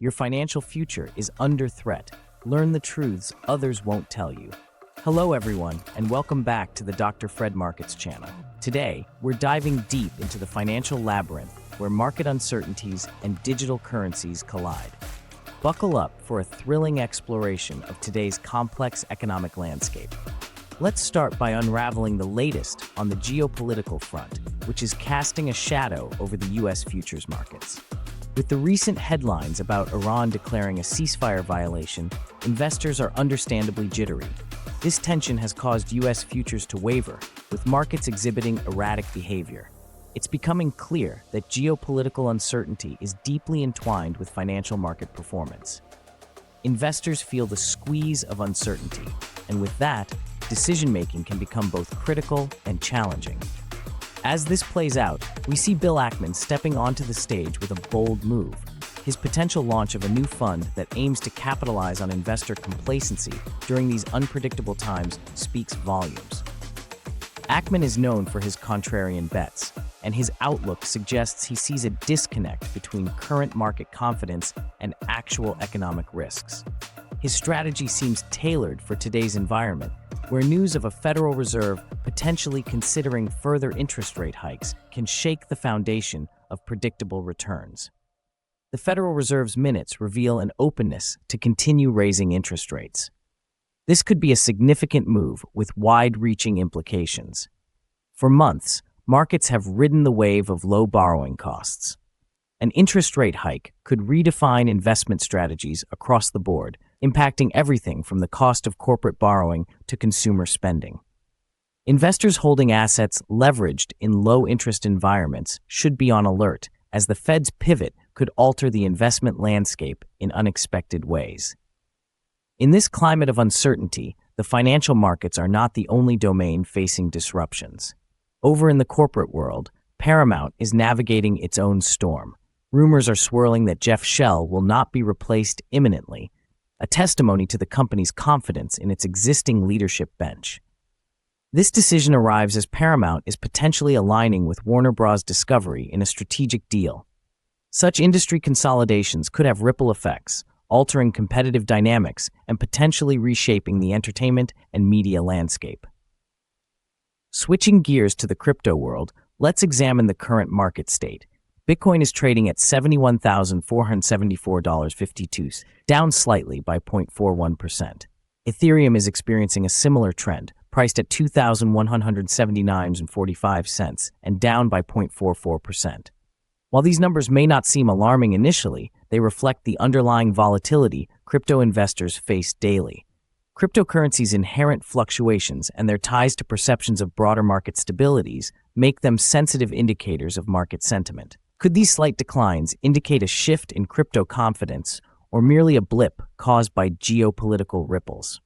Your financial future is under threat. Learn the truths others won't tell you. Hello everyone, and welcome back to the Dr. Fred Markets channel. Today, we're diving deep into the financial labyrinth where market uncertainties and digital currencies collide. Buckle up for a thrilling exploration of today's complex economic landscape. Let's start by unraveling the latest on the geopolitical front, which is casting a shadow over the U.S. futures markets. With the recent headlines about Iran declaring a ceasefire violation, investors are understandably jittery. This tension has caused U.S. futures to waver, with markets exhibiting erratic behavior. It's becoming clear that geopolitical uncertainty is deeply entwined with financial market performance. Investors feel the squeeze of uncertainty, and with that, decision-making can become both critical and challenging. As this plays out, we see Bill Ackman stepping onto the stage with a bold move. His potential launch of a new fund that aims to capitalize on investor complacency during these unpredictable times speaks volumes. Ackman is known for his contrarian bets, and his outlook suggests he sees a disconnect between current market confidence and actual economic risks. His strategy seems tailored for today's environment, where news of a Federal Reserve potentially considering further interest rate hikes can shake the foundation of predictable returns. The Federal Reserve's minutes reveal an openness to continue raising interest rates. This could be a significant move with wide-reaching implications. For months, markets have ridden the wave of low borrowing costs. An interest rate hike could redefine investment strategies across the board, impacting everything from the cost of corporate borrowing to consumer spending. Investors holding assets leveraged in low-interest environments should be on alert, as the Fed's pivot could alter the investment landscape in unexpected ways. In this climate of uncertainty, the financial markets are not the only domain facing disruptions. Over in the corporate world, Paramount is navigating its own storm. Rumors are swirling that Jeff Shell will not be replaced imminently, a testimony to the company's confidence in its existing leadership bench. This decision arrives as Paramount is potentially aligning with Warner Bros. Discovery in a strategic deal. Such industry consolidations could have ripple effects, altering competitive dynamics and potentially reshaping the entertainment and media landscape. Switching gears to the crypto world, let's examine the current market state. Bitcoin is trading at $71,474.52, down slightly by 0.41%. Ethereum is experiencing a similar trend, priced at $2,179.45 and down by 0.44%. While these numbers may not seem alarming initially, they reflect the underlying volatility crypto investors face daily. Cryptocurrencies' inherent fluctuations and their ties to perceptions of broader market stabilities make them sensitive indicators of market sentiment. Could these slight declines indicate a shift in crypto confidence or merely a blip caused by geopolitical ripples?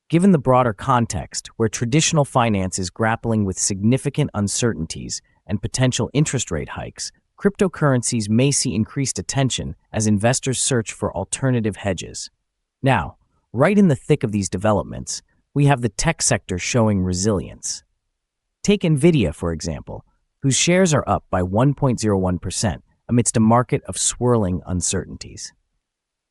Given the broader context, where traditional finance is grappling with significant uncertainties and potential interest rate hikes, cryptocurrencies may see increased attention as investors search for alternative hedges. Now, right in the thick of these developments, we have the tech sector showing resilience. Take NVIDIA, for example, whose shares are up by 1.01% amidst a market of swirling uncertainties.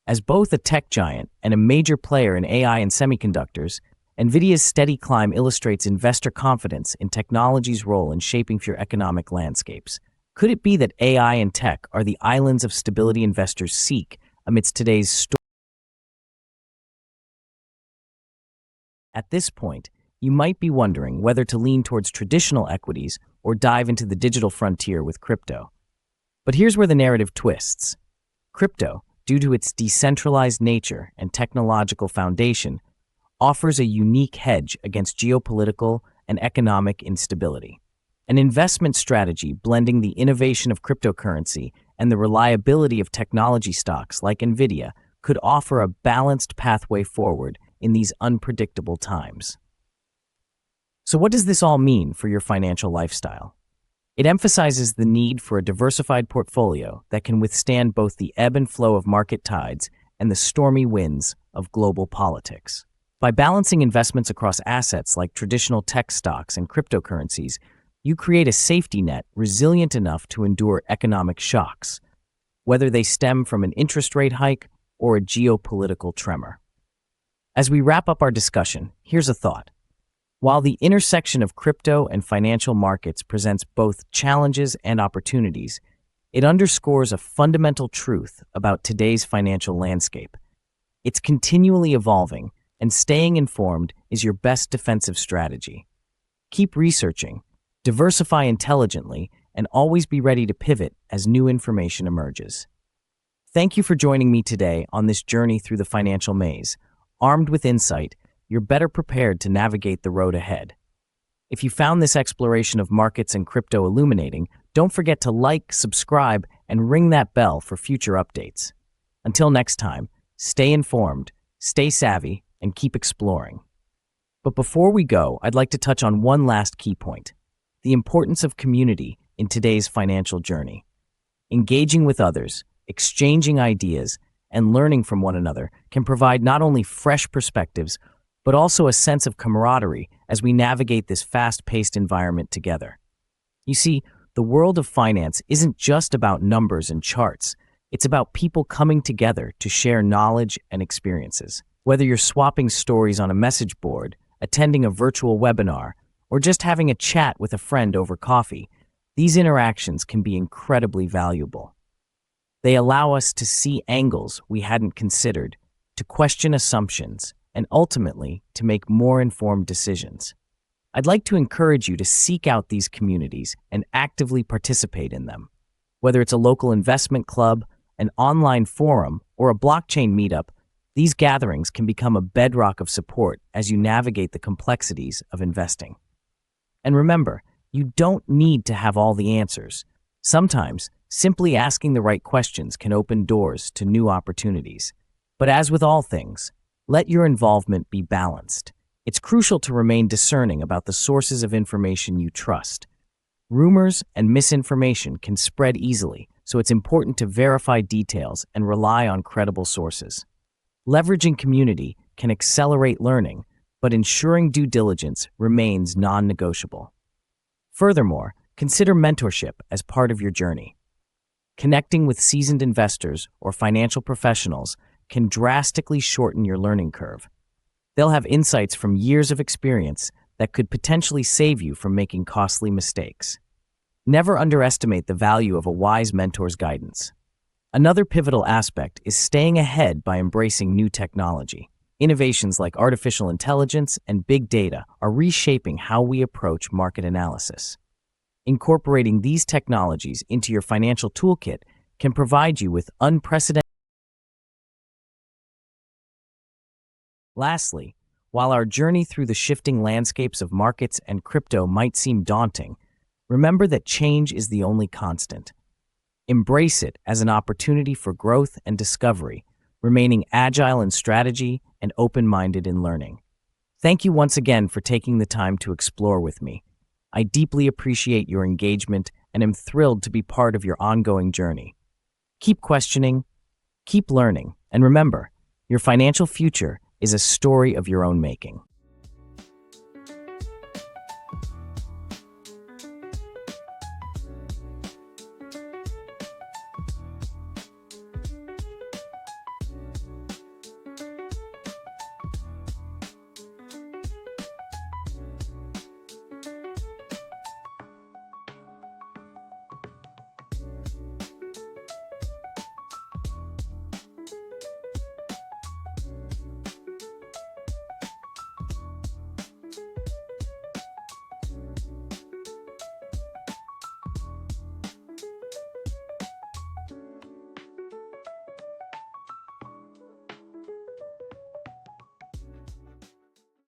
As both a tech giant and a major player in AI and semiconductors, NVIDIA's steady climb illustrates investor confidence in technology's role in shaping future economic landscapes. Could it be that AI and tech are the islands of stability investors seek amidst today's storm? At this point, you might be wondering whether to lean towards traditional equities or dive into the digital frontier with crypto. But here's where the narrative twists. Crypto, due to its decentralized nature and technological foundation, offers a unique hedge against geopolitical and economic instability. An investment strategy blending the innovation of cryptocurrency and the reliability of technology stocks like NVIDIA could offer a balanced pathway forward in these unpredictable times. So what does this all mean for your financial lifestyle? It emphasizes the need for a diversified portfolio that can withstand both the ebb and flow of market tides and the stormy winds of global politics. By balancing investments across assets like traditional tech stocks and cryptocurrencies, you create a safety net resilient enough to endure economic shocks. whether they stem from an interest rate hike or a geopolitical tremor. As we wrap up our discussion, here's a thought. While the intersection of crypto and financial markets presents both challenges and opportunities, it underscores a fundamental truth about today's financial landscape. It's continually evolving, and staying informed is your best defensive strategy. Keep researching, diversify intelligently, and always be ready to pivot as new information emerges. Thank you for joining me today on this journey through the financial maze. Armed with insight, you're better prepared to navigate the road ahead. If you found this exploration of markets and crypto illuminating, don't forget to like, subscribe, and ring that bell for future updates. Until next time, stay informed, stay savvy, and keep exploring. But before we go, I'd like to touch on one last key point: the importance of community in today's financial journey. Engaging with others, exchanging ideas, and learning from one another can provide not only fresh perspectives, but also a sense of camaraderie as we navigate this fast-paced environment together. You see, the world of finance isn't just about numbers and charts. It's about people coming together to share knowledge and experiences. Whether you're swapping stories on a message board, attending a virtual webinar, or just having a chat with a friend over coffee, these interactions can be incredibly valuable. They allow us to see angles we hadn't considered, to question assumptions, and ultimately to make more informed decisions. I'd like to encourage you to seek out these communities and actively participate in them. Whether it's a local investment club, an online forum, or a blockchain meetup, these gatherings can become a bedrock of support as you navigate the complexities of investing. And remember, you don't need to have all the answers. Sometimes, simply asking the right questions can open doors to new opportunities. But as with all things, let your involvement be balanced. It's crucial to remain discerning about the sources of information you trust. Rumors and misinformation can spread easily, so it's important to verify details and rely on credible sources. Leveraging community can accelerate learning, but ensuring due diligence remains non-negotiable. Furthermore, consider mentorship as part of your journey. Connecting with seasoned investors or financial professionals can drastically shorten your learning curve. They'll have insights from years of experience that could potentially save you from making costly mistakes. Never underestimate the value of a wise mentor's guidance. Another pivotal aspect is staying ahead by embracing new technology. Innovations like artificial intelligence and big data are reshaping how we approach market analysis. Incorporating these technologies into your financial toolkit can provide you with unprecedented. Lastly, while our journey through the shifting landscapes of markets and crypto might seem daunting, remember that change is the only constant. Embrace it as an opportunity for growth and discovery, remaining agile in strategy and open-minded in learning. Thank you once again for taking the time to explore with me. I deeply appreciate your engagement and am thrilled to be part of your ongoing journey. Keep questioning, keep learning, and remember, your financial future is a story of your own making.